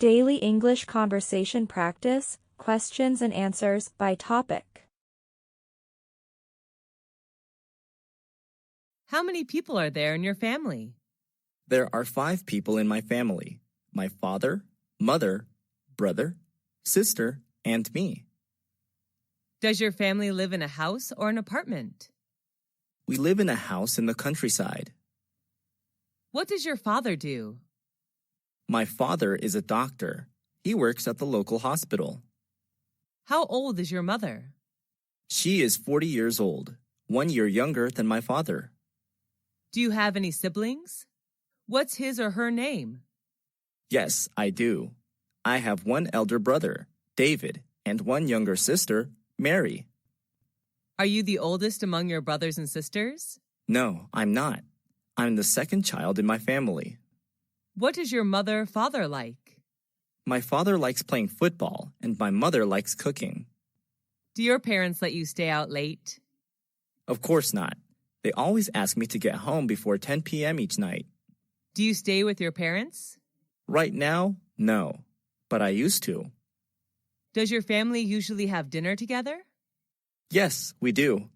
Daily English conversation practice, questions and answers by topic. How many people are there in your family? There are 5 people in my family. My father, mother, brother, sister, and me. Does your family live in a house or an apartment? We live in a house in the countryside. What does your father do? My father is a doctor. He works at the local hospital. How old is your mother? She is 40 years old, 1 year younger than my father. Do you have any siblings? What's his or her name? Yes, I do. I have 1 elder brother, David, and 1 younger sister, Mary. Are you the oldest among your brothers and sisters? No, I'm not. I'm the second child in my family. What is your mother-father like? My father likes playing football, and my mother likes cooking. Do your parents let you stay out late? Of course not. They always ask me to get home before 10 p.m. each night. Do you stay with your parents? Right now, no, but I used to. Does your family usually have dinner together? Yes, we do.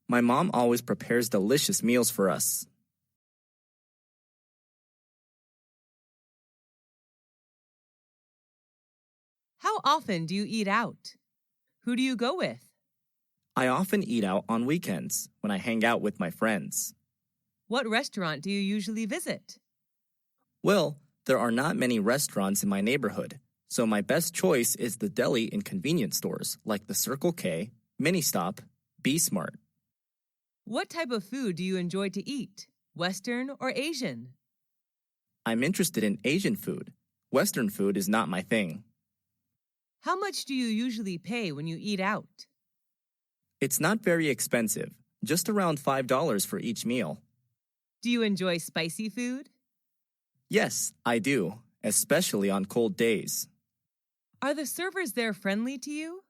My mom always prepares delicious meals for us. How often do you eat out? Who do you go with? I often eat out on weekends when I hang out with my friends. What restaurant do you usually visit? Well, there are not many restaurants in my neighborhood, so my best choice is the deli in convenience stores like the Circle K, Mini Stop, Be Smart. What type of food do you enjoy to eat? Western or Asian? I'm interested in Asian food. Western food is not my thing. How much do you usually pay when you eat out? It's not very expensive, just around $5 for each meal. Do you enjoy spicy food? Yes, I do, especially on cold days. Are the servers there friendly to you?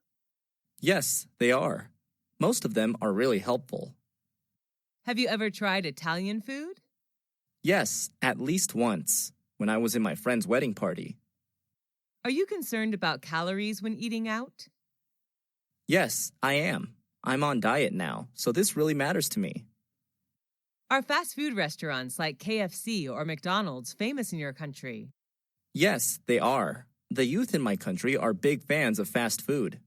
Yes, they are. Most of them are really helpful. Have you ever tried Italian food? Yes, at least once, when I was in my friend's wedding party. Are you concerned about calories when eating out? Yes, I am. I'm on diet now, so this really matters to me. Are fast food restaurants like KFC or McDonald's famous in your country? Yes, they are. The youth in my country are big fans of fast food.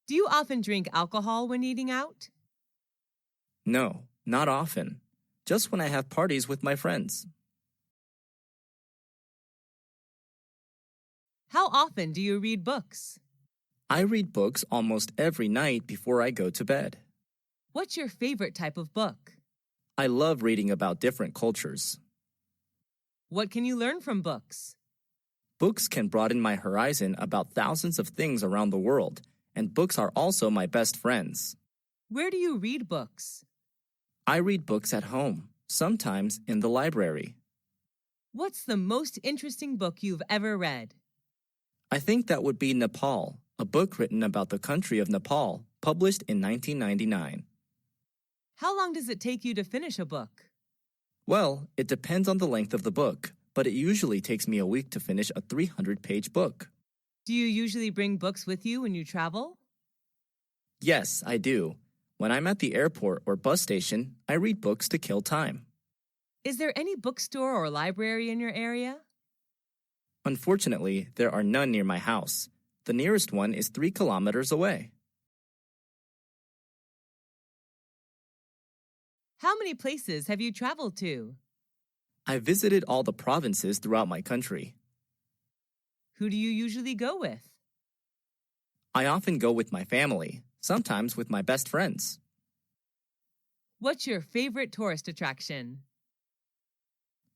Do you often drink alcohol when eating out? No, not often. Just when I have parties with my friends. How often do you read books? I read books almost every night before I go to bed. What's your favorite type of book? I love reading about different cultures. What can you learn from books? Books can broaden my horizon about thousands of things around the world, and books are also my best friends. Where do you read books? I read books at home, sometimes in the library. What's the most interesting book you've ever read? I think that would be Nepal, a book written about the country of Nepal, published in 1999. How long does it take you to finish a book? Well, it depends on the length of the book, but it usually takes me a week to finish a 300-page book. Do you usually bring books with you when you travel? Yes, I do. When I'm at the airport or bus station, I read books to kill time. Is there any bookstore or library in your area? Unfortunately, there are none near my house. The nearest one is 3 kilometers away. How many places have you traveled to? I visited all the provinces throughout my country. Who do you usually go with? I often go with my family, sometimes with my best friends. What's your favorite tourist attraction?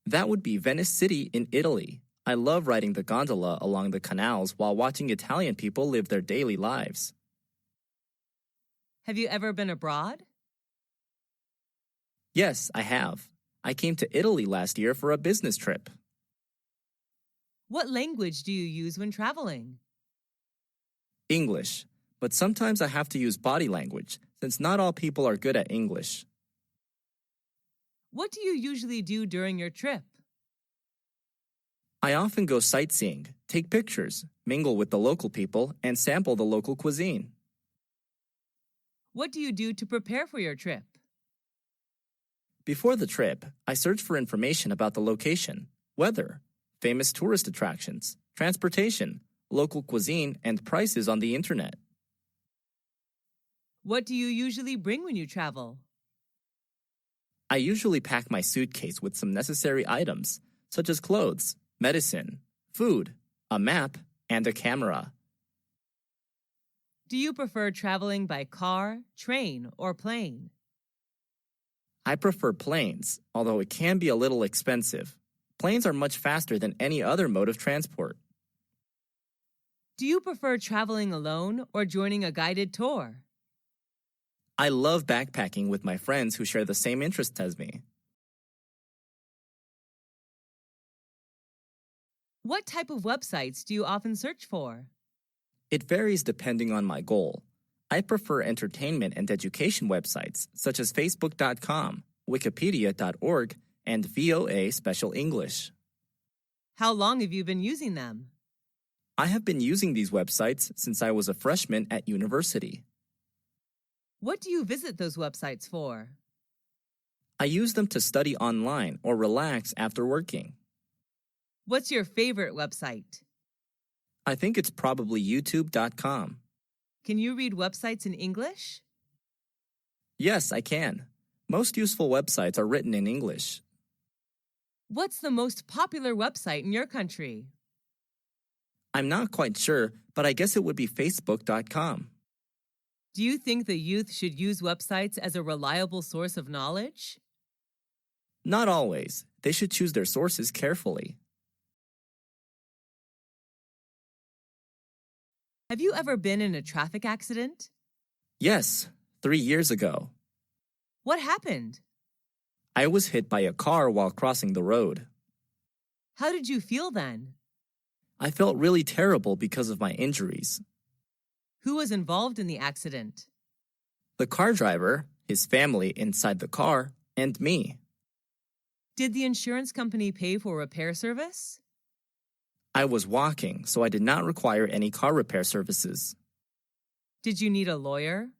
That would be Venice City in Italy. I love riding the gondola along the canals while watching Italian people live their daily lives. Have you ever been abroad? Yes, I have. I came to Italy last year for a business trip. What language do you use when traveling? English, but sometimes I have to use body language since not all people are good at English. What do you usually do during your trip? I often go sightseeing, take pictures, mingle with the local people, and sample the local cuisine. What do you do to prepare for your trip? Before the trip, I search for information about the location, weather, famous tourist attractions, transportation, local cuisine, and prices on the internet. What do you usually bring when you travel? I usually pack my suitcase with some necessary items, such as clothes, medicine, food, a map, and a camera. Do you prefer traveling by car, train, or plane? I prefer planes, although it can be a little expensive. Planes are much faster than any other mode of transport. Do you prefer traveling alone or joining a guided tour? I love backpacking with my friends who share the same interests as me. What type of websites do you often search for? It varies depending on my goal. I prefer entertainment and education websites such as Facebook.com, Wikipedia.org, and VOA Special English. How long have you been using them? I have been using these websites since I was a freshman at university. What do you visit those websites for? I use them to study online or relax after working. What's your favorite website? I think it's probably YouTube.com. Can you read websites in English? Yes, I can. Most useful websites are written in English. What's the most popular website in your country? I'm not quite sure, but I guess it would be Facebook.com. Do you think the youth should use websites as a reliable source of knowledge? Not always. They should choose their sources carefully. Have you ever been in a traffic accident? Yes, 3 years ago. What happened? I was hit by a car while crossing the road. How did you feel then? I felt really terrible because of my injuries. Who was involved in the accident? The car driver, his family inside the car, and me. Did the insurance company pay for repair service? I was walking, so I did not require any car repair services. Did you need a lawyer?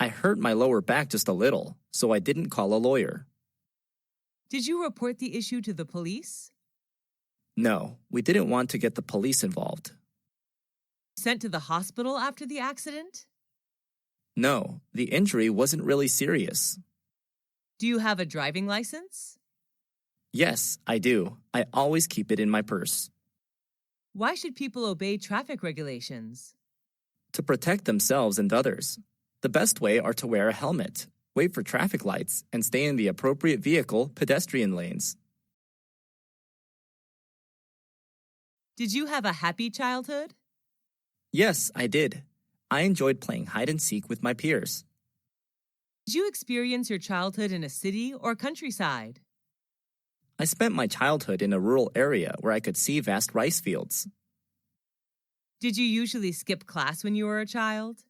I hurt my lower back just a little, so I didn't call a lawyer. Did you report the issue to the police? No, we didn't want to get the police involved. Sent to the hospital after the accident? No, the injury wasn't really serious. Do you have a driving license? Yes, I do. I always keep it in my purse. Why should people obey traffic regulations? To protect themselves and others. The best way are to wear a helmet, wait for traffic lights, and stay in the appropriate vehicle pedestrian lanes. Did you have a happy childhood? Yes, I did. I enjoyed playing hide and seek with my peers. Did you experience your childhood in a city or countryside? I spent my childhood in a rural area where I could see vast rice fields. Did you usually skip class when you were a child?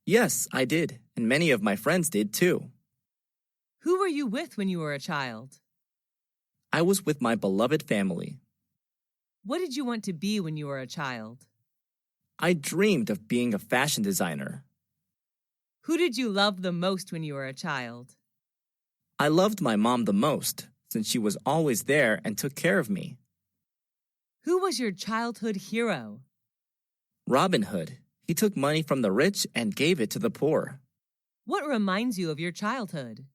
Yes, I did, and many of my friends did too. Who were you with when you were a child? I was with my beloved family. What did you want to be when you were a child? I dreamed of being a fashion designer. Who did you love the most when you were a child? I loved my mom the most, since she was always there and took care of me. Who was your childhood hero? Robin Hood. He took money from the rich and gave it to the poor. What reminds you of your childhood?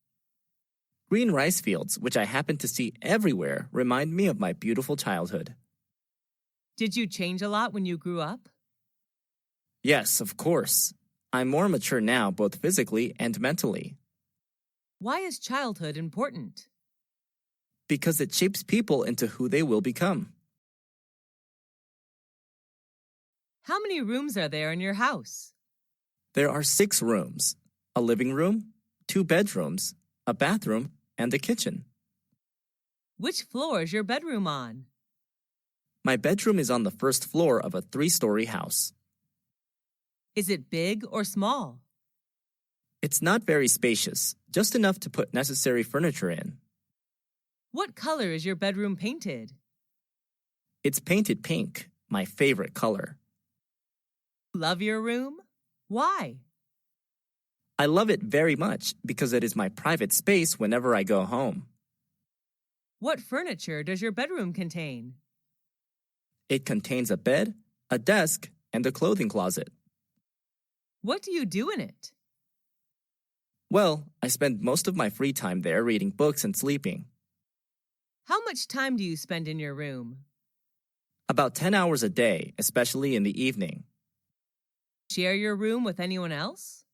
Green rice fields, which I happen to see everywhere, remind me of my beautiful childhood. Did you change a lot when you grew up? Yes, of course. I'm more mature now, both physically and mentally. Why is childhood important? Because it shapes people into who they will become. How many rooms are there in your house? There are 6 rooms, a living room, 2 bedrooms, a bathroom, and a kitchen. Which floor is your bedroom on? My bedroom is on the first floor of a 3-story house. Is it big or small? It's not very spacious, just enough to put necessary furniture in. What color is your bedroom painted? It's painted pink, my favorite color. Love your room? Why? I love it very much because it is my private space whenever I go home. What furniture does your bedroom contain? It contains a bed, a desk, and a clothing closet. What do you do in it? Well, I spend most of my free time there reading books and sleeping. How much time do you spend in your room? About 10 hours a day, especially in the evening. Share your room with anyone else?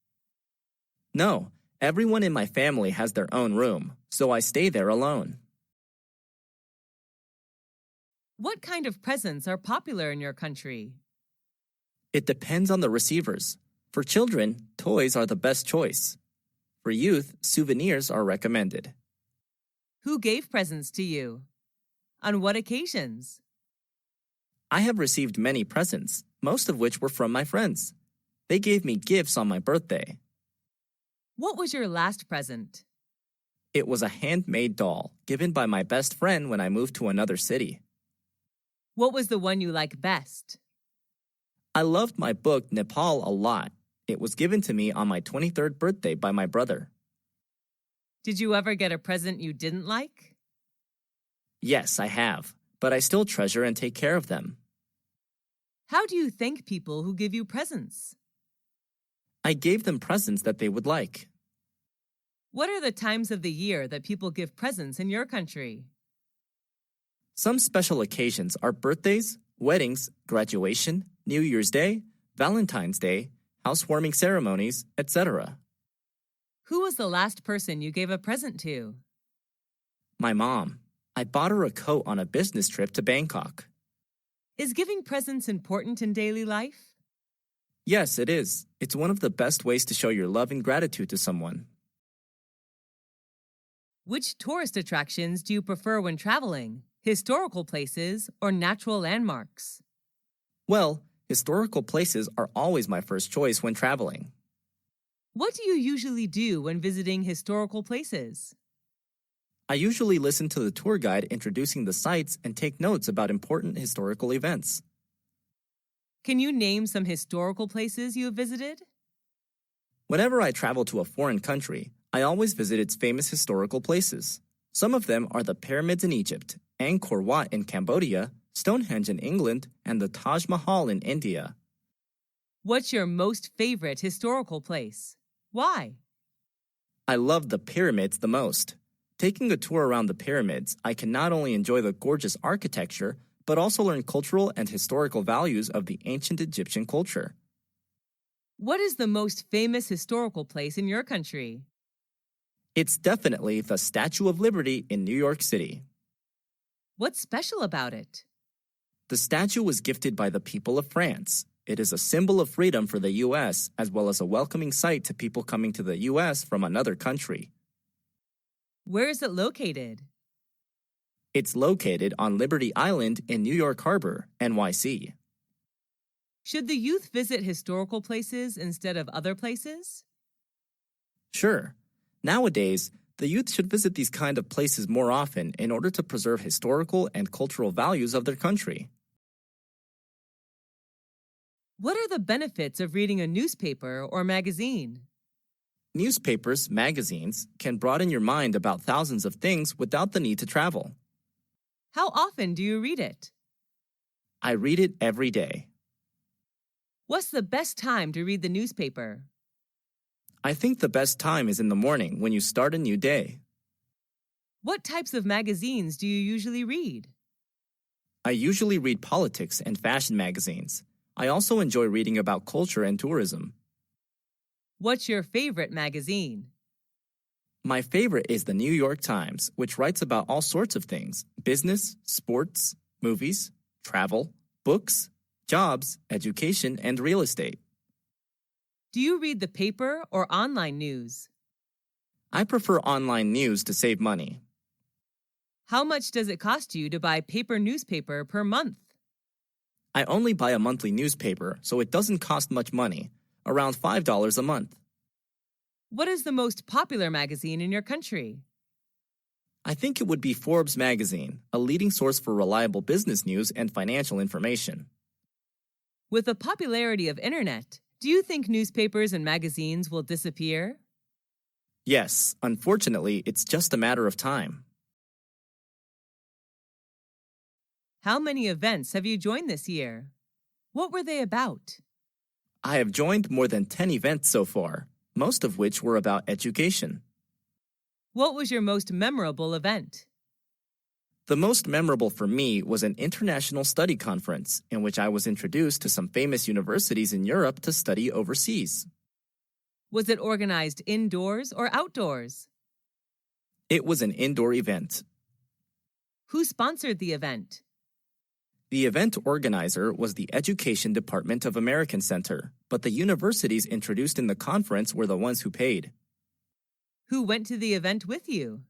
No, everyone in my family has their own room, so I stay there alone. What kind of presents are popular in your country? It depends on the receivers. For children, toys are the best choice. For youth, souvenirs are recommended. Who gave presents to you? On what occasions? I have received many presents, most of which were from my friends. They gave me gifts on my birthday. What was your last present? It was a handmade doll given by my best friend when I moved to another city. What was the one you like best? I loved my book Nepal a lot. It was given to me on my 23rd birthday by my brother. Did you ever get a present you didn't like? Yes, I have, but I still treasure and take care of them. How do you thank people who give you presents? I gave them presents that they would like. What are the times of the year that people give presents in your country? Some special occasions are birthdays, weddings, graduation, New Year's Day, Valentine's Day, housewarming ceremonies, etc. Who was the last person you gave a present to? My mom. I bought her a coat on a business trip to Bangkok. Is giving presents important in daily life? Yes, it is. It's one of the best ways to show your love and gratitude to someone. Which tourist attractions do you prefer when traveling? Historical places or natural landmarks? Well, historical places are always my first choice when traveling. What do you usually do when visiting historical places? I usually listen to the tour guide introducing the sites and take notes about important historical events. Can you name some historical places you have visited? Whenever I travel to a foreign country, I always visit its famous historical places. Some of them are the pyramids in Egypt, Angkor Wat in Cambodia, Stonehenge in England, and the Taj Mahal in India. What's your most favorite historical place? Why? I love the pyramids the most. Taking a tour around the pyramids, I can not only enjoy the gorgeous architecture, but also learn cultural and historical values of the ancient Egyptian culture. What is the most famous historical place in your country? It's definitely the Statue of Liberty in New York City. What's special about it? The statue was gifted by the people of France. It is a symbol of freedom for the U.S., as well as a welcoming sight to people coming to the U.S. from another country. Where is it located? It's located on Liberty Island in New York Harbor, NYC. Should the youth visit historical places instead of other places? Sure. Nowadays, the youth should visit these kind of places more often in order to preserve historical and cultural values of their country. What are the benefits of reading a newspaper or magazine? Newspapers, magazines, can broaden your mind about thousands of things without the need to travel. How often do you read it? I read it every day. What's the best time to read the newspaper? I think the best time is in the morning when you start a new day. What types of magazines do you usually read? I usually read politics and fashion magazines. I also enjoy reading about culture and tourism. What's your favorite magazine? My favorite is the New York Times, which writes about all sorts of things: business, sports, movies, travel, books, jobs, education, and real estate. Do you read the paper or online news? I prefer online news to save money. How much does it cost you to buy paper newspaper per month? I only buy a monthly newspaper, so it doesn't cost much money, around $5 a month. What is the most popular magazine in your country? I think it would be Forbes magazine, a leading source for reliable business news and financial information. With the popularity of internet, do you think newspapers and magazines will disappear? Yes, unfortunately, it's just a matter of time. How many events have you joined this year? What were they about? I have joined more than 10 events so far, most of which were about education. What was your most memorable event? The most memorable for me was an international study conference in which I was introduced to some famous universities in Europe to study overseas. Was it organized indoors or outdoors? It was an indoor event. Who sponsored the event? The event organizer was the Education Department of American Center, but the universities introduced in the conference were the ones who paid. Who went to the event with you?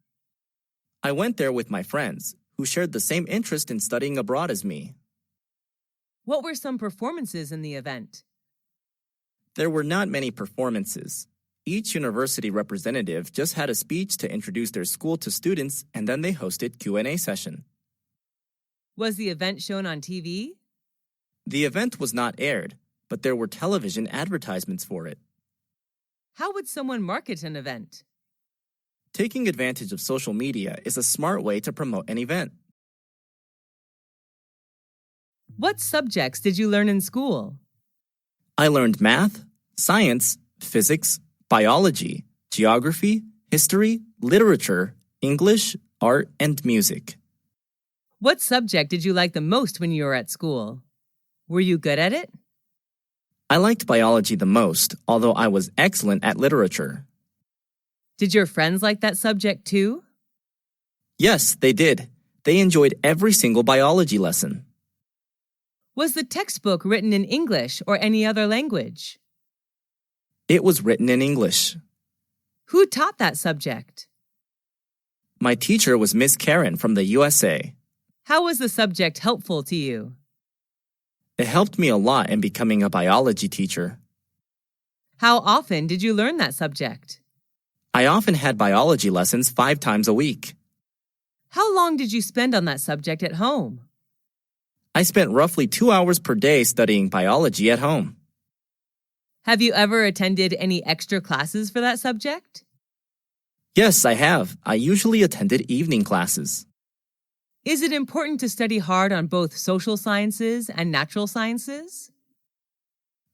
I went there with my friends, who shared the same interest in studying abroad as me. What were some performances in the event? There were not many performances. Each university representative just had a speech to introduce their school to students, and then they hosted Q&A session. Was the event shown on TV? The event was not aired, but there were television advertisements for it. How would someone market an event? Taking advantage of social media is a smart way to promote an event. What subjects did you learn in school? I learned math, science, physics, biology, geography, history, literature, English, art, and music. What subject did you like the most when you were at school? Were you good at it? I liked biology the most, although I was excellent at literature. Did your friends like that subject too? Yes, they did. They enjoyed every single biology lesson. Was the textbook written in English or any other language? It was written in English. Who taught that subject? My teacher was Miss Karen from the USA. How was the subject helpful to you? It helped me a lot in becoming a biology teacher. How often did you learn that subject? I often had biology lessons 5 times a week. How long did you spend on that subject at home? I spent roughly 2 hours per day studying biology at home. Have you ever attended any extra classes for that subject? Yes, I have. I usually attended evening classes. Is it important to study hard on both social sciences and natural sciences?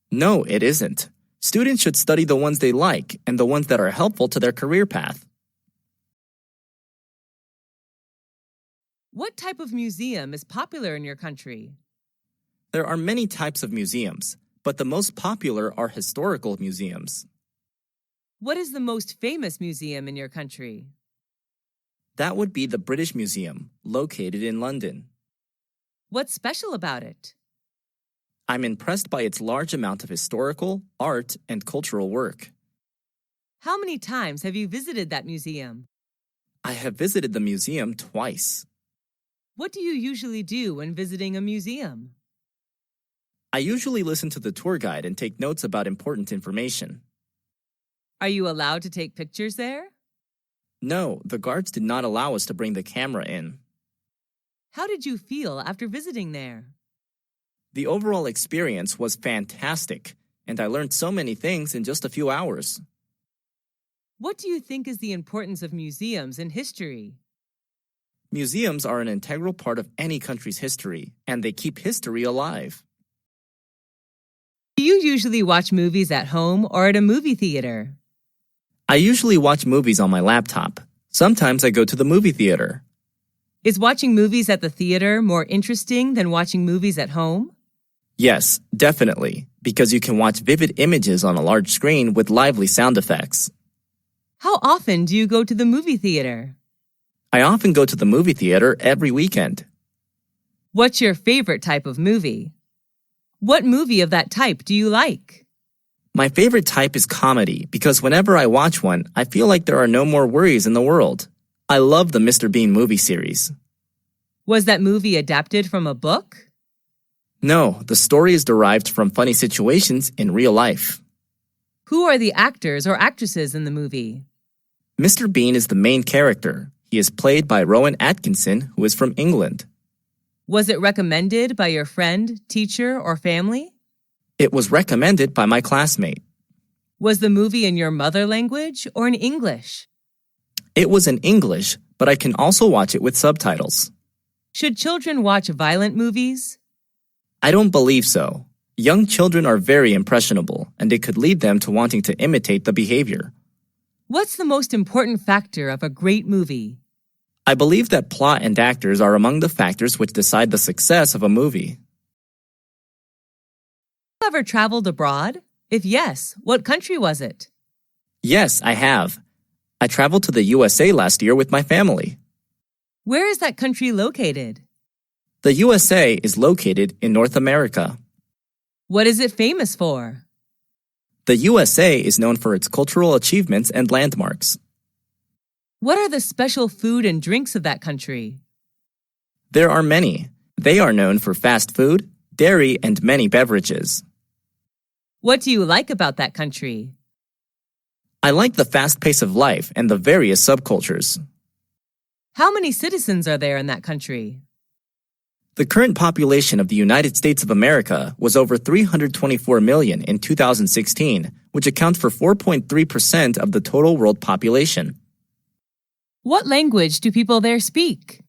No, it isn't. Students should study the ones they like and the ones that are helpful to their career path. What type of museum is popular in your country? There are many types of museums, but the most popular are historical museums. What is the most famous museum in your country? That would be the British Museum, located in London. What's special about it? I'm impressed by its large amount of historical, art, and cultural work. How many times have you visited that museum? I have visited the museum twice. What do you usually do when visiting a museum? I usually listen to the tour guide and take notes about important information. Are you allowed to take pictures there? No, the guards did not allow us to bring the camera in. How did you feel after visiting there? The overall experience was fantastic, and I learned so many things in just a few hours. What do you think is the importance of museums in history? Museums are an integral part of any country's history, and they keep history alive. Do you usually watch movies at home or at a movie theater? I usually watch movies on my laptop. Sometimes I go to the movie theater. Is watching movies at the theater more interesting than watching movies at home? Yes, definitely, because you can watch vivid images on a large screen with lively sound effects. How often do you go to the movie theater? I often go to the movie theater every weekend. What's your favorite type of movie? What movie of that type do you like? My favorite type is comedy because whenever I watch one, I feel like there are no more worries in the world. I love the Mr. Bean movie series. Was that movie adapted from a book? No, the story is derived from funny situations in real life. Who are the actors or actresses in the movie? Mr. Bean is the main character. He is played by Rowan Atkinson, who is from England. Was it recommended by your friend, teacher, or family? It was recommended by my classmate. Was the movie in your mother language or in English? It was in English, but I can also watch it with subtitles. Should children watch violent movies? I don't believe so. Young children are very impressionable, and it could lead them to wanting to imitate the behavior. What's the most important factor of a great movie? I believe that plot and actors are among the factors which decide the success of a movie. Have you ever traveled abroad? If yes, what country was it? Yes, I have. I traveled to the USA last year with my family. Where is that country located? The USA is located in North America. What is it famous for? The USA is known for its cultural achievements and landmarks. What are the special food and drinks of that country? There are many. They are known for fast food, dairy, and many beverages. What do you like about that country? I like the fast pace of life and the various subcultures. How many citizens are there in that country? The current population of the United States of America was over 324 million in 2016, which accounts for 4.3% of the total world population. What language do people there speak?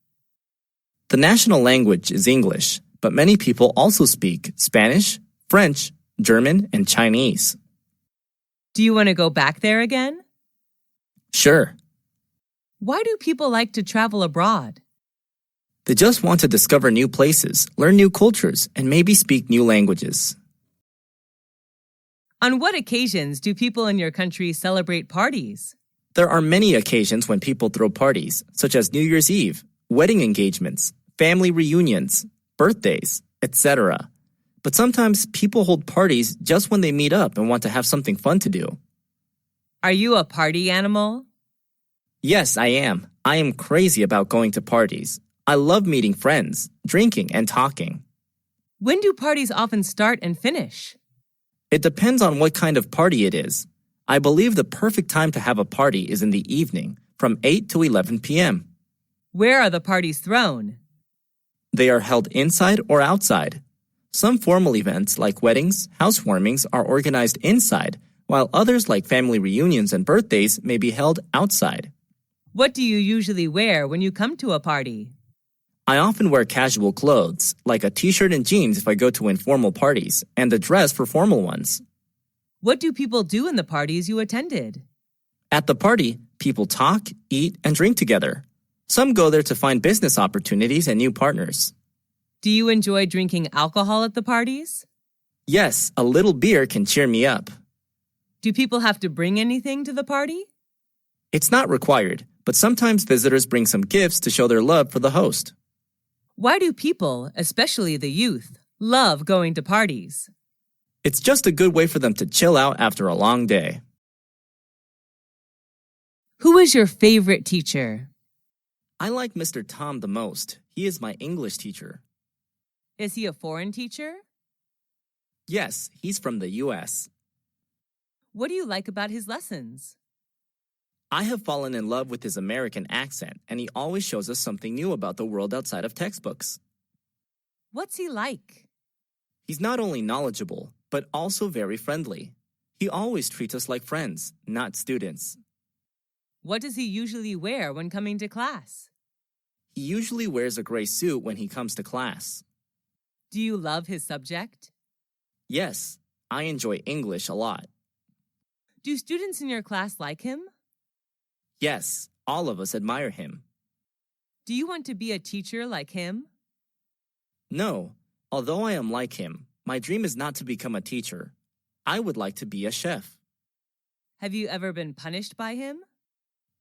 The national language is English, but many people also speak Spanish, French, German, and Chinese. Do you want to go back there again? Sure. Why do people like to travel abroad? They just want to discover new places, learn new cultures, and maybe speak new languages. On what occasions do people in your country celebrate parties? There are many occasions when people throw parties, such as New Year's Eve, wedding engagements, family reunions, birthdays, etc. But sometimes people hold parties just when they meet up and want to have something fun to do. Are you a party animal? Yes, I am. I am crazy about going to parties. I love meeting friends, drinking, and talking. When do parties often start and finish? It depends on what kind of party it is. I believe the perfect time to have a party is in the evening, from 8 to 11 p.m. Where are the parties thrown? They are held inside or outside. Some formal events, like weddings, housewarmings, are organized inside, while others, like family reunions and birthdays, may be held outside. What do you usually wear when you come to a party? I often wear casual clothes, like a t-shirt and jeans if I go to informal parties, and a dress for formal ones. What do people do in the parties you attended? At the party, people talk, eat, and drink together. Some go there to find business opportunities and new partners. Do you enjoy drinking alcohol at the parties? Yes, a little beer can cheer me up. Do people have to bring anything to the party? It's not required, but sometimes visitors bring some gifts to show their love for the host. Why do people, especially the youth, love going to parties? It's just a good way for them to chill out after a long day. Who is your favorite teacher? I like Mr. Tom the most. He is my English teacher. Is he a foreign teacher? Yes, he's from the U.S. What do you like about his lessons? I have fallen in love with his American accent, and he always shows us something new about the world outside of textbooks. What's he like? He's not only knowledgeable, but also very friendly. He always treats us like friends, not students. What does he usually wear when coming to class? He usually wears a gray suit when he comes to class. Do you love his subject? Yes, I enjoy English a lot. Do students in your class like him? Yes, all of us admire him. Do you want to be a teacher like him? No, although I am like him, my dream is not to become a teacher. I would like to be a chef. Have you ever been punished by him?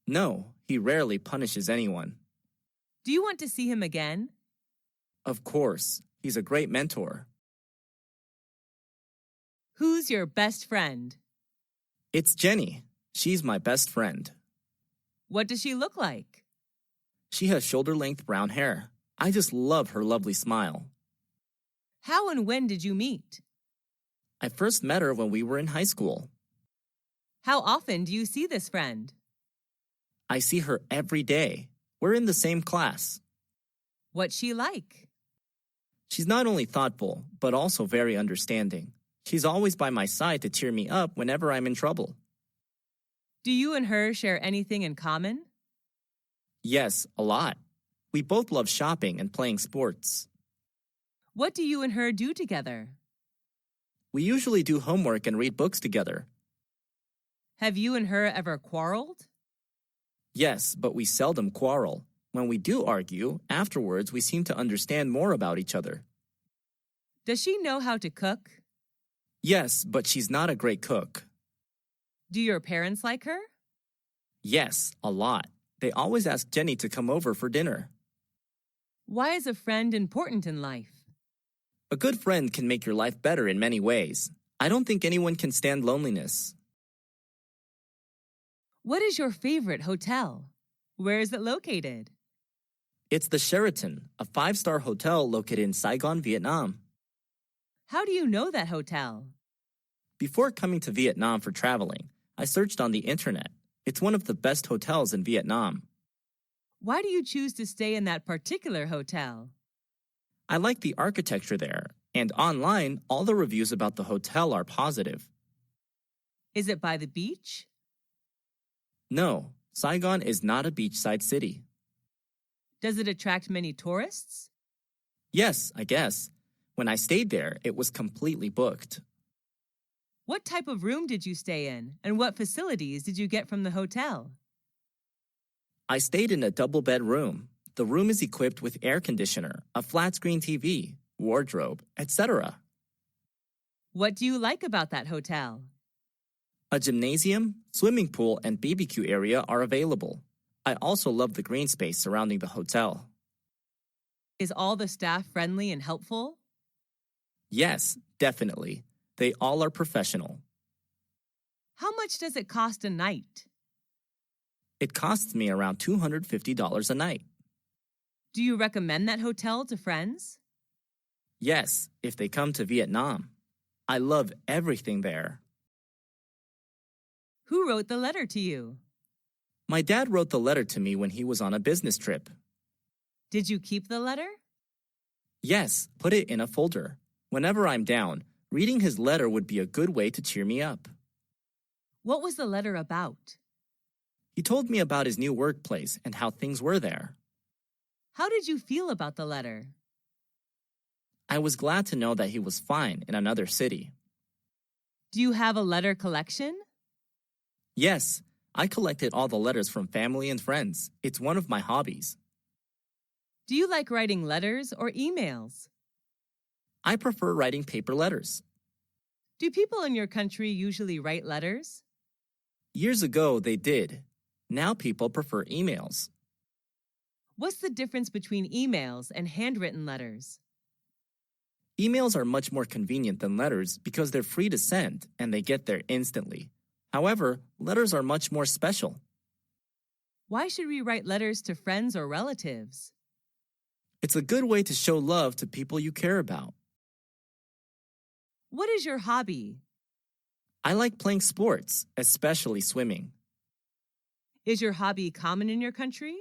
No, he rarely punishes anyone. Do you want to see him again? Of course, he's a great mentor. Who's your best friend? It's Jenny. She's my best friend. What does she look like? She has shoulder-length brown hair. I just love her lovely smile. How and when did you meet? I first met her when we were in high school. How often do you see this friend? I see her every day. We're in the same class. What's she like? She's not only thoughtful, but also very understanding. She's always by my side to cheer me up whenever I'm in trouble. Do you and her share anything in common? Yes, a lot. We both love shopping and playing sports. What do you and her do together? We usually do homework and read books together. Have you and her ever quarreled? Yes, but we seldom quarrel. When we do argue, afterwards we seem to understand more about each other. Does she know how to cook? Yes, but she's not a great cook. Do your parents like her? Yes, a lot. They always ask Jenny to come over for dinner. Why is a friend important in life? A good friend can make your life better in many ways. I don't think anyone can stand loneliness. What is your favorite hotel? Where is it located? It's the Sheraton, a 5-star hotel located in Saigon, Vietnam. How do you know that hotel? Before coming to Vietnam for traveling, I searched on the internet. It's one of the best hotels in Vietnam. Why do you choose to stay in that particular hotel? I like the architecture there, and online, all the reviews about the hotel are positive. Is it by the beach? No, Saigon is not a beachside city. Does it attract many tourists? Yes, I guess. When I stayed there, it was completely booked. What type of room did you stay in, and what facilities did you get from the hotel? I stayed in a double-bed room. The room is equipped with air conditioner, a flat-screen TV, wardrobe, etc. What do you like about that hotel? A gymnasium, swimming pool, and BBQ area are available. I also love the green space surrounding the hotel. Is all the staff friendly and helpful? Yes, definitely. They all are professional. How much does it cost a night? It costs me around $250 a night. Do you recommend that hotel to friends? Yes, if they come to Vietnam. I love everything there. Who wrote the letter to you? My dad wrote the letter to me when he was on a business trip. Did you keep the letter? Yes, put it in a folder. Whenever I'm down, reading his letter would be a good way to cheer me up. What was the letter about? He told me about his new workplace and how things were there. How did you feel about the letter? I was glad to know that he was fine in another city. Do you have a letter collection? Yes, I collected all the letters from family and friends. It's one of my hobbies. Do you like writing letters or emails? I prefer writing paper letters. Do people in your country usually write letters? Years ago, they did. Now people prefer emails. What's the difference between emails and handwritten letters? Emails are much more convenient than letters because they're free to send and they get there instantly. However, letters are much more special. Why should we write letters to friends or relatives? It's a good way to show love to people you care about. What is your hobby? I like playing sports, especially swimming. Is your hobby common in your country?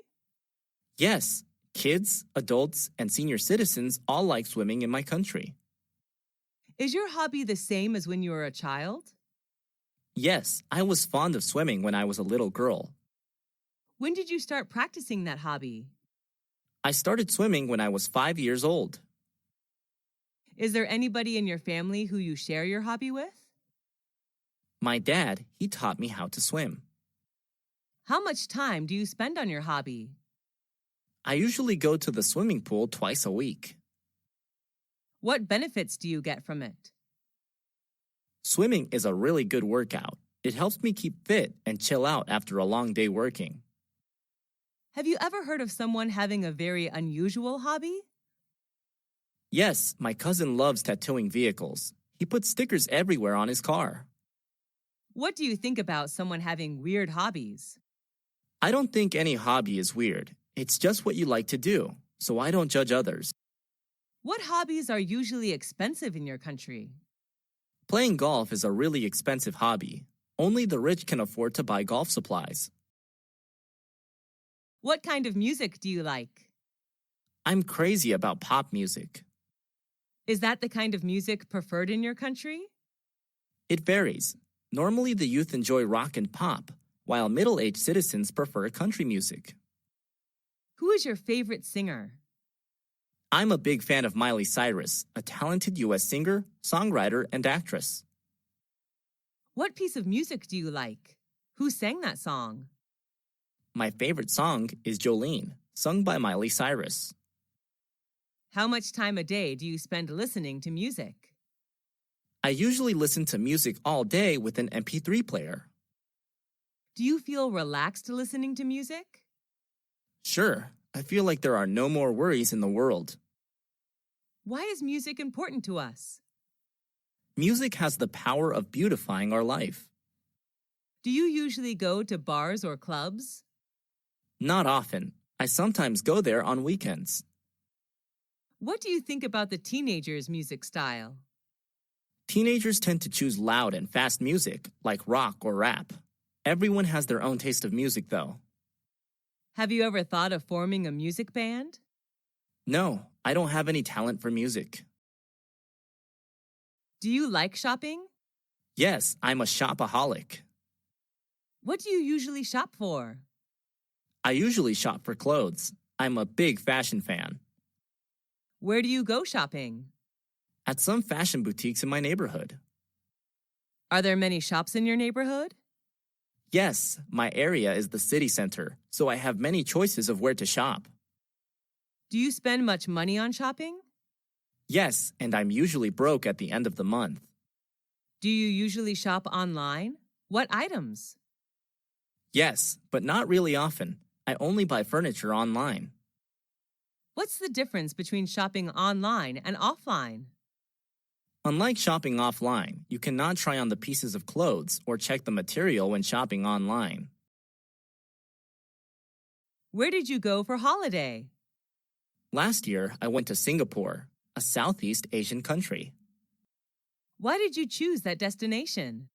Yes, kids, adults, and senior citizens all like swimming in my country. Is your hobby the same as when you were a child? Yes, I was fond of swimming when I was a little girl. When did you start practicing that hobby? I started swimming when I was 5 years old. Is there anybody in your family who you share your hobby with? My dad, he taught me how to swim. How much time do you spend on your hobby? I usually go to the swimming pool twice a week. What benefits do you get from it? Swimming is a really good workout. It helps me keep fit and chill out after a long day working. Have you ever heard of someone having a very unusual hobby? Yes, my cousin loves tattooing vehicles. He puts stickers everywhere on his car. What do you think about someone having weird hobbies? I don't think any hobby is weird. It's just what you like to do, so I don't judge others. What hobbies are usually expensive in your country? Playing golf is a really expensive hobby. Only the rich can afford to buy golf supplies. What kind of music do you like? I'm crazy about pop music. Is that the kind of music preferred in your country? It varies. Normally, the youth enjoy rock and pop, while middle-aged citizens prefer country music. Who is your favorite singer? I'm a big fan of Miley Cyrus, a talented U.S. singer, songwriter, and actress. What piece of music do you like? Who sang that song? My favorite song is Jolene, sung by Miley Cyrus. How much time a day do you spend listening to music? I usually listen to music all day with an MP3 player. Do you feel relaxed listening to music? Sure, I feel like there are no more worries in the world. Why is music important to us? Music has the power of beautifying our life. Do you usually go to bars or clubs? Not often. I sometimes go there on weekends. What do you think about the teenagers' music style? Teenagers tend to choose loud and fast music, like rock or rap. Everyone has their own taste of music, though. Have you ever thought of forming a music band? No, I don't have any talent for music. Do you like shopping? Yes, I'm a shopaholic. What do you usually shop for? I usually shop for clothes. I'm a big fashion fan. Where do you go shopping? At some fashion boutiques in my neighborhood. Are there many shops in your neighborhood? Yes, my area is the city center, so I have many choices of where to shop. Do you spend much money on shopping? Yes, and I'm usually broke at the end of the month. Do you usually shop online? What items? Yes, but not really often. I only buy furniture online. What's the difference between shopping online and offline? Unlike shopping offline, you cannot try on the pieces of clothes or check the material when shopping online. Where did you go for holiday? Last year, I went to Singapore, a Southeast Asian country. Why did you choose that destination?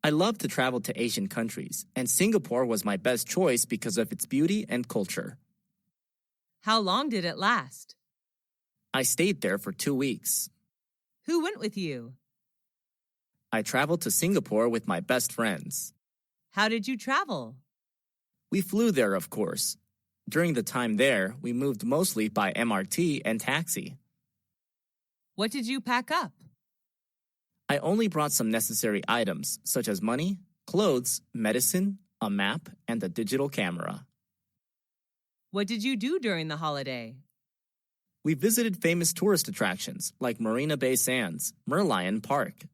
I love to travel to Asian countries, and Singapore was my best choice because of its beauty and culture. How long did it last? I stayed there for 2 weeks. Who went with you? I traveled to Singapore with my best friends. How did you travel? We flew there, of course. During the time there, we moved mostly by MRT and taxi. What did you pack up? I only brought some necessary items, such as money, clothes, medicine, a map, and a digital camera. What did you do during the holiday? We visited famous tourist attractions like Marina Bay Sands, Merlion Park,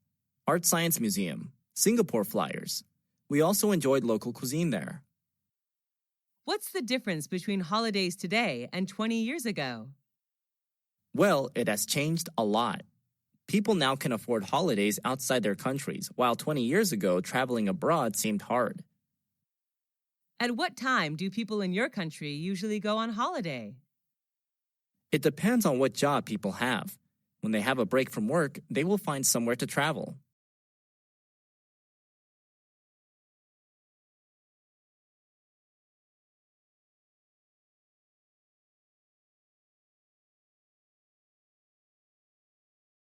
Art Science Museum, Singapore Flyers. We also enjoyed local cuisine there. What's the difference between holidays today and 20 years ago? Well, it has changed a lot. People now can afford holidays outside their countries, while 20 years ago, traveling abroad seemed hard. At what time do people in your country usually go on holiday? It depends on what job people have. When they have a break from work, they will find somewhere to travel.